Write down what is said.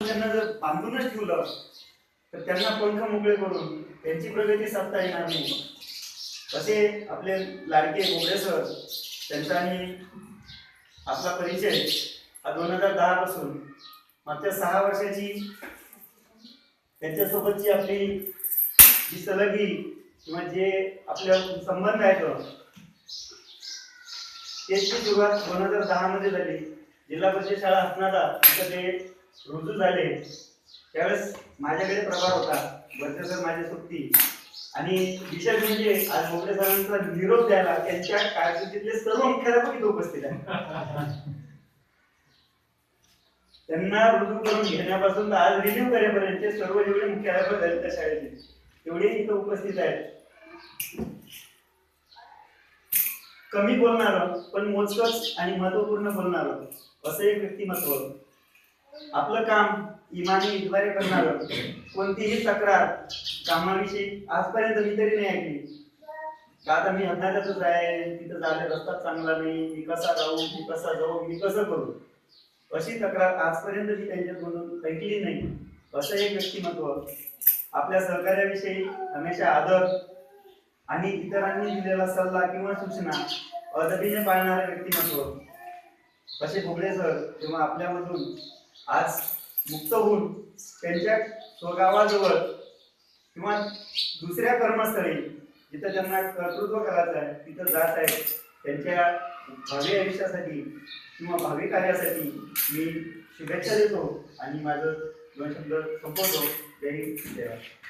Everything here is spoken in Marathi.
त्यांना जर बांधूनच ठेवलं तर त्यांना पंख मोकळे करून त्यांची प्रगती साधता येणार नाही. असे आपले लाडके बोबडे सर, त्यांचा आणि आपला परिचय हा 2010 पासून मागच्या 6 वर्षाची त्यांच्यासोबतची आपली जी सलगी किंवा जे आपले संबंध आहेत त्याची सुरुवात 2010 मध्ये झाली. जिल्हा परिषद शाळा हसनादा इथं ते रुजू झाले. त्यावेळेस माझ्याकडे प्रभार होता, वरचे सर माझे सुट्टी, आणि विशेष म्हणजे आज बोबडे सरांचा निरोप द्यायला त्यांच्या कारकिर्दीतले सर्व मुख्याध्यापक इथे उपस्थित आहेत. त्यांना रुजू करून घेण्यापासून आज रिन्यू करेपर्यंत सर्व जेवढे मुख्याध्यापक झाले त्या शाळेचे तेवढे इथे उपस्थित आहेत. कमी बोलणार पण मोजकच आणि महत्वपूर्ण बोलणार असं एक व्यक्तिमत्व. आपलं काम इमानी इतबारे करणार, कोणतीही तक्रार कामाविषयी आजपर्यंत मी तरी नाही ऐकली. का आता मी हद्दातच आहे, तिथं झाले रस्ता चांगला नाही, मी कसा राहू, मी कसा जाऊ, मी कसं करू, अशी तक्रार आजपर्यंत मी त्यांच्याकडून ऐकली नाही. असं एक व्यक्तिमत्व. आपल्या सहकार्याविषयी हमेशा आदर आणि इतरांनी दिलेला सल्ला किंवा सूचना अदबीने पाळणारे व्यक्तिमत्व असे बोबडे सर जेव्हा आपल्यामधून आज मुक्त होऊन त्यांच्या स्वगावाजवळ किंवा दुसऱ्या कर्मस्थळी जिथं त्यांना कर्तृत्व करायचं आहे तिथं जात आहेत, त्यांच्या भावी आयुष्यासाठी किंवा भावी कार्यासाठी मी शुभेच्छा देतो आणि माझं 2 शब्द संपवतो. जय हिंद, जय भारत.